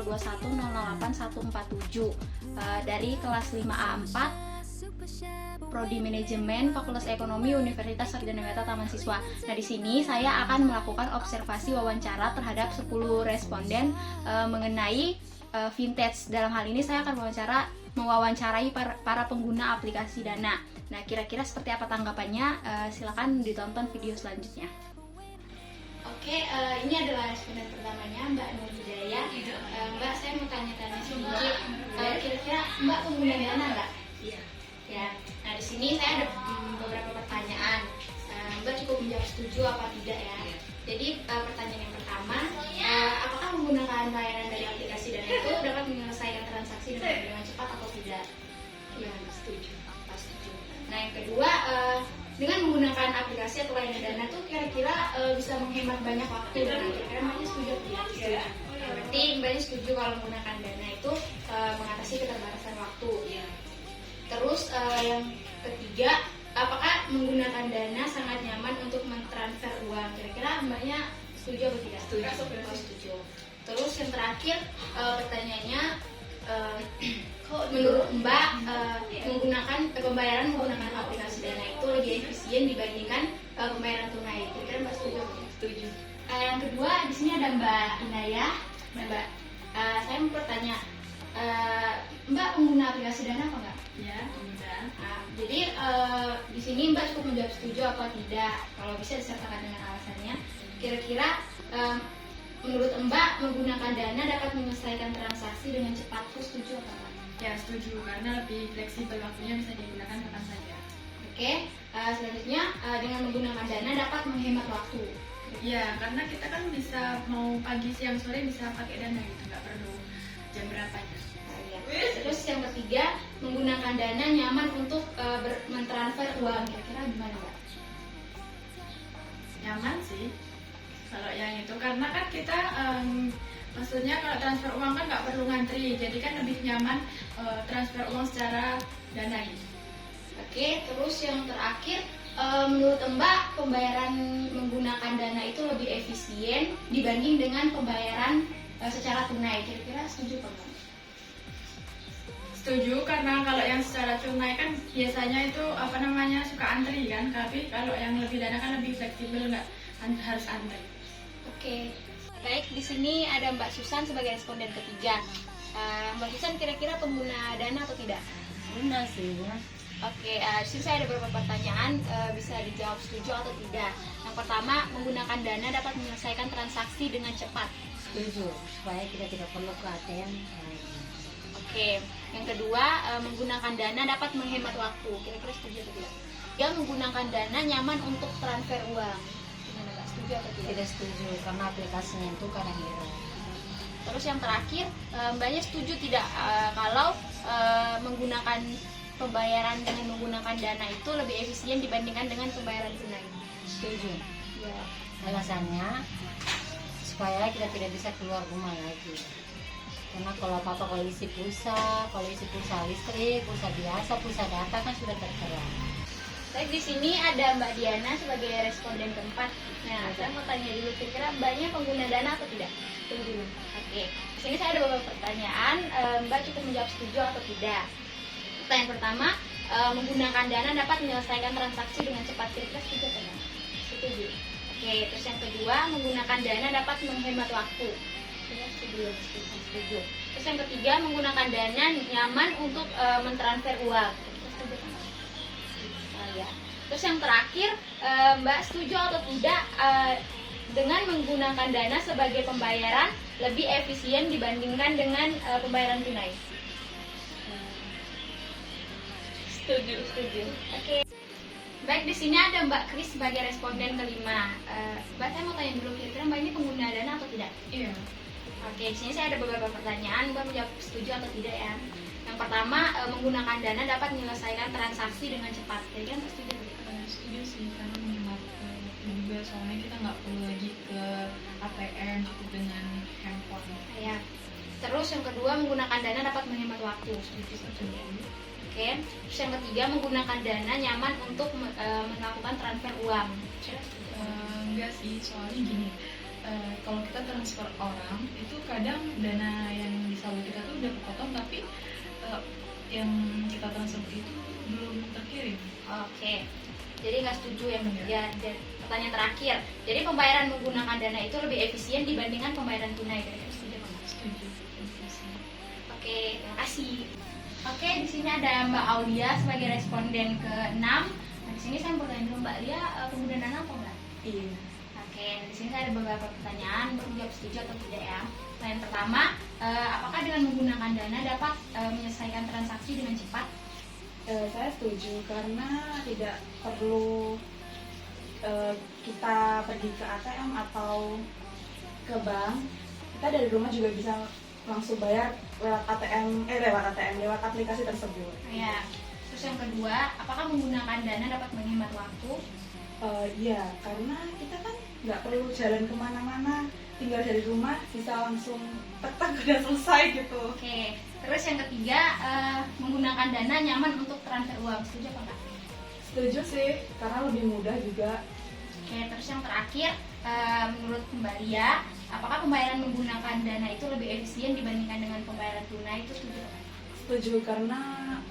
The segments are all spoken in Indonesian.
021008147 dari kelas 5A4 Prodi Manajemen Fakultas Ekonomi Universitas Sarjana Meta Taman Siswa. Nah, di sini saya akan melakukan observasi wawancara terhadap 10 responden mengenai vintage. Dalam hal ini saya akan mewawancarai para pengguna aplikasi Dana. Nah, kira-kira seperti apa tanggapannya? Silakan ditonton video selanjutnya. Oke, ini adalah responden pertamanya, Mbak Nur Hidayah. Mbak, saya mau tanya-tanya sedikit. Kira-kira Mbak pengguna Dana nggak? Iya. Ya. Nah, di sini saya ada beberapa pertanyaan. Mbak cukup menjawab setuju apa tidak ya? Jadi pertanyaan yang pertama, apakah menggunakan layanan dari aplikasi Dana itu dapat menyelesaikan transaksi dengan cepat atau tidak? Ya, setuju. Setuju. Nah, yang kedua, dengan menggunakan aplikasi atau layanan Dana tuh kira-kira bisa menghemat banyak waktu. Nah, kira-kira Mbaknya setuju atau tidak? Iya. Berarti Mbaknya setuju kalau menggunakan Dana itu mengatasi keterbatasan waktu. Iya. Terus yang ketiga, apakah menggunakan Dana sangat nyaman untuk mentransfer uang? Kira-kira Mbaknya setuju atau tidak? Setuju. Oh, setuju. Terus yang terakhir, pertanyaannya, menurut Mbak menggunakan pembayaran menggunakan aplikasi Dana itu lebih efisien dibandingkan pembayaran tunai? Kira-kira Mbak setuju atau tidak? Setuju. Yang kedua, di sini ada Mbak Inayah. Mbak, saya mau bertanya, Mbak pengguna aplikasi Dana apa enggak? Ya, udah. Nah, jadi di sini Mbak cukup menjawab setuju apa tidak. Kalau bisa disertakan dengan alasannya. Kira-kira menurut Mbak menggunakan Dana dapat menyelesaikan transaksi dengan cepat. Setuju atau enggak? Ya, setuju karena lebih fleksibel waktunya, bisa digunakan kapan saja. Oke, selanjutnya dengan menggunakan Dana dapat menghemat waktu. Iya, karena kita kan bisa mau pagi, siang, sore bisa pakai Dana gitu, nggak perlu jam berapa aja. Terus yang ketiga, menggunakan Dana nyaman untuk mentransfer uang. Kira-kira gimana, Mbak? Nyaman sih kalau yang itu, karena kan kita maksudnya kalau transfer uang kan nggak perlu ngantri, jadi kan lebih nyaman transfer uang secara Dana gitu. Oke, terus yang terakhir, menurut Mbak pembayaran menggunakan Dana itu lebih efisien dibanding dengan pembayaran secara tunai. Kira-kira setuju apa enggak? Setuju, karena kalau yang secara tunai kan biasanya itu suka antri kan, tapi kalau yang lebih Dana kan lebih fleksibel, nggak harus antri. Oke, baik, di sini ada Mbak Susan sebagai responden ketiga. Mbak Susan kira-kira pengguna Dana atau tidak? Benar sih ya. Oke, di sini saya ada beberapa pertanyaan, bisa dijawab setuju atau tidak. Yang pertama, menggunakan Dana dapat menyelesaikan transaksi dengan cepat. Setuju, supaya kita tidak perlu ke ATM. Oke, yang kedua, menggunakan Dana dapat menghemat waktu. Kira-kira setuju atau tidak? Yang menggunakan Dana nyaman untuk transfer uang. Gimana, Mbak? Setuju atau tidak? Tidak setuju, karena aplikasinya itu kadang error. Terus yang terakhir, Mbaknya setuju tidak kalau menggunakan pembayaran dengan menggunakan Dana itu lebih efisien dibandingkan dengan pembayaran tunai? Setuju. Ya. Alasannya supaya kita tidak bisa keluar rumah lagi. Karena kalau apa-apa, kalau isi pulsa listrik, pulsa biasa, pulsa data kan sudah tertera. Baik, di sini ada Mbak Diana sebagai responden keempat. Nah, saya mau tanya dulu, kira-kira Mbaknya pengguna Dana atau tidak? Setuju. Oke, di sini saya ada beberapa pertanyaan. Mbak cukup menjawab setuju atau tidak. Pertanyaan pertama, menggunakan Dana dapat menyelesaikan transaksi dengan cepat. Kira-kira setuju atau tidak? Setuju. Oke, terus yang kedua, menggunakan Dana dapat menghemat waktu. Setuju. Terus yang ketiga, menggunakan Dana nyaman untuk mentransfer uang. Setuju kan? Ya. Terus yang terakhir, Mbak setuju atau tidak dengan menggunakan Dana sebagai pembayaran lebih efisien dibandingkan dengan pembayaran tunai? Setuju. Oke. Baik, di sini ada Mbak Kris sebagai responden kelima. Mbak, saya mau tanya dulu, kira-kira Mbak ini pengguna Dana atau tidak? Iya. Oke, di sini saya ada beberapa pertanyaan, Mbak menjawab setuju atau tidak ya. Yang pertama, menggunakan Dana dapat menyelesaikan transaksi dengan cepat. Kira-kira Mbak setuju atau tidak? Setuju sih, karena menghemat juga, soalnya kita nggak perlu lagi ke ATM, cukup dengan handphone. Ya. Terus yang kedua, menggunakan Dana dapat menghemat waktu. Setuju. Oke. Terus yang ketiga, menggunakan Dana nyaman untuk melakukan transfer uang. Enggak sih, soalnya gini, kalau kita transfer orang itu kadang dana yang di saldo kita tuh udah kepotong, tapi yang kita transfer itu belum terkirim. Oke, jadi nggak setuju ya Mbak ya. Dan pertanyaan terakhir, jadi pembayaran menggunakan dana itu lebih efisien dibandingkan pembayaran tunai. Setuju apa nggak? Setuju. Oke, terima kasih. Oke, di sini ada Mbak Aulia sebagai responden ke-6. Nah, di sini saya mau bertanya dulu Mbak Lia, pengguna dana apa enggak? Iya. Oke, di sini saya ada beberapa pertanyaan, menjawab setuju atau tidak ya. Pertanyaan pertama, apakah dengan menggunakan dana dapat menyelesaikan transaksi dengan cepat? Saya setuju karena tidak perlu kita pergi ke ATM atau ke bank. Kita dari rumah juga bisa langsung bayar lewat lewat aplikasi tersebut. Ya. Terus yang kedua, apakah menggunakan dana dapat menghemat waktu? Iya, karena kita kan nggak perlu jalan kemana-mana, tinggal dari rumah bisa langsung tekan udah selesai gitu. Oke. Terus yang ketiga, menggunakan dana nyaman untuk transfer uang. Setuju apa enggak? Setuju sih, karena lebih mudah juga. Oke, terus yang terakhir, menurut Mbak Lia, apakah pembayaran menggunakan dana itu lebih efisien dibandingkan dengan pembayaran tunai? Itu setuju apa? Setuju, karena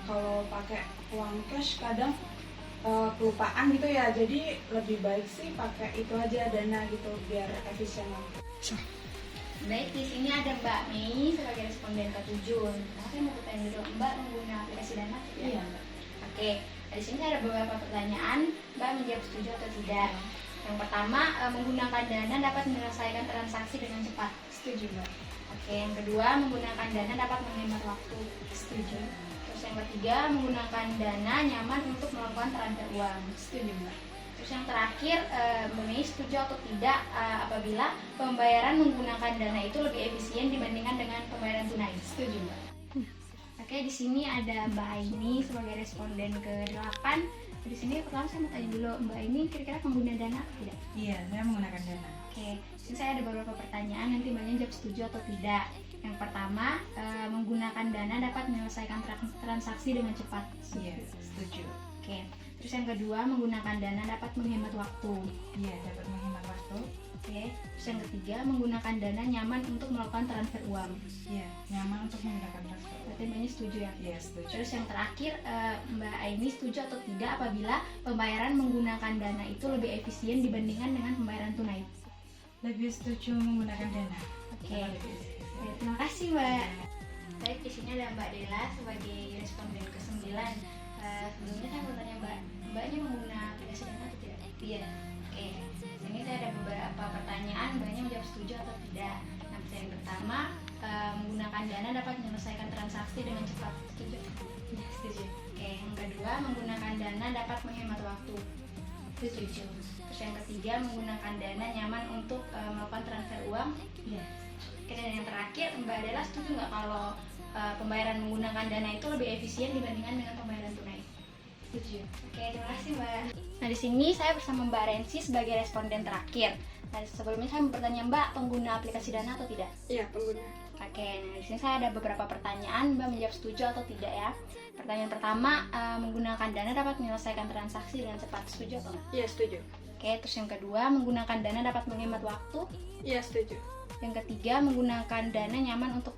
kalau pakai uang cash kadang kelupaan gitu ya, jadi lebih baik sih pakai itu aja, dana gitu, biar efisien. Baik, di sini ada Mbak Mei sebagai responden ke-7. Nah, saya mau bertanya dulu, Mbak menggunakan aplikasi dana atau tidak? Iya. Oke, di sini ada beberapa pertanyaan, Mbak menjawab setuju atau tidak. Yang pertama, menggunakan dana dapat menyelesaikan transaksi dengan cepat. Setuju, Mbak. Oke, yang kedua, menggunakan dana dapat menghemat waktu. Setuju. Terus yang ketiga, menggunakan dana nyaman untuk melakukan transfer uang. Setuju, Mbak. Terus yang terakhir, Mbak Mei setuju atau tidak apabila pembayaran menggunakan dana itu lebih efisien dibandingkan dengan pembayaran tunai? Setuju, Mbak. Oke, di sini ada Mbak Aini sebagai responden ke-8. Di sini pertama saya mau tanya dulu, Mbak Aini kira-kira pengguna dana atau tidak? Iya, saya menggunakan dana. Oke, di sini saya ada beberapa pertanyaan, nanti Mbaknya jawab setuju atau tidak. Yang pertama, menggunakan dana dapat menyelesaikan transaksi dengan cepat. Iya, setuju. Oke, terus yang kedua, menggunakan dana dapat menghemat waktu. Iya, dapat menghemat waktu. Oke, terus yang ketiga, menggunakan dana nyaman untuk melakukan transfer uang. Iya, nyaman untuk menggunakan transfer. Berarti Mbaknya setuju ya? Iya, setuju. Terus yang terakhir, Mbak Aini setuju atau tidak apabila pembayaran menggunakan dana itu lebih efisien dibandingkan dengan pembayaran tunai? Lebih setuju menggunakan dana. Oke. Karena lebih efisien. Ya, terima kasih Mbak. Baik, di sini ada Mbak Dela sebagai responden ke-9. Sebelumnya saya mau tanya Mbaknya menggunakan aplikasi dana atau tidak? Iya. Oke. Sini saya ada beberapa pertanyaan, Mbaknya menjawab setuju atau tidak. Nah, yang pertama, menggunakan dana dapat menyelesaikan transaksi dengan cepat. Setuju? Iya, setuju. Oke. Yang kedua, menggunakan dana dapat menghemat waktu. Setuju. Terus yang ketiga, menggunakan dana nyaman untuk melakukan transfer uang. Iya. Oke, dan yang terakhir, Mbak Adela setuju nggak kalau pembayaran menggunakan dana itu lebih efisien dibandingkan dengan pembayaran tunai? Setuju. Oke, terima kasih Mbak. Nah, di sini saya bersama Mbak Rensi sebagai responden terakhir. Nah, sebelumnya saya mau bertanya Mbak, pengguna aplikasi dana atau tidak? Iya, pengguna. Oke, nah di sini saya ada beberapa pertanyaan, Mbak menjawab setuju atau tidak ya. Pertanyaan pertama, menggunakan dana dapat menyelesaikan transaksi dengan cepat. Setuju atau enggak? Iya, setuju. Oke, terus yang kedua, menggunakan dana dapat menghemat waktu. Iya, setuju. Yang ketiga, menggunakan dana nyaman untuk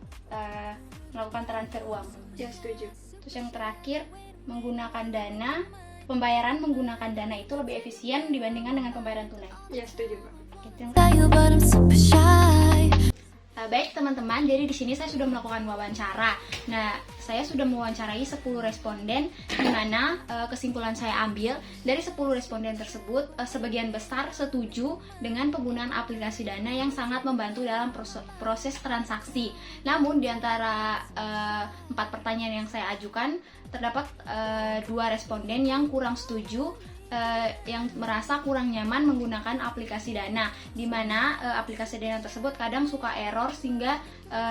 melakukan transfer uang. Iya, setuju. Terus yang terakhir, menggunakan dana, pembayaran menggunakan dana itu lebih efisien dibandingkan dengan pembayaran tunai. Iya, setuju, Mbak. Oke, terima kasih. Baik teman-teman, jadi di sini saya sudah melakukan wawancara. Nah, saya sudah mewawancarai 10 responden, di mana kesimpulan saya ambil dari 10 responden tersebut, sebagian besar setuju dengan penggunaan aplikasi dana yang sangat membantu dalam proses transaksi. Namun di antara 4 pertanyaan yang saya ajukan, terdapat 2 responden yang kurang setuju, yang merasa kurang nyaman menggunakan aplikasi dana, di mana aplikasi dana tersebut kadang suka error sehingga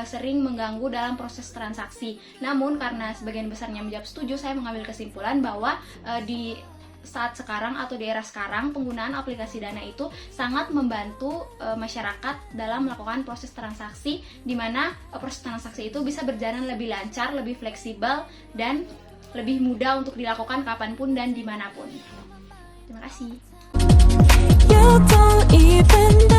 sering mengganggu dalam proses transaksi. Namun karena sebagian besarnya menjawab setuju, saya mengambil kesimpulan bahwa di saat sekarang atau di era sekarang penggunaan aplikasi dana itu sangat membantu masyarakat dalam melakukan proses transaksi, di mana proses transaksi itu bisa berjalan lebih lancar, lebih fleksibel, dan lebih mudah untuk dilakukan kapanpun dan dimanapun. Terima kasih. You don't even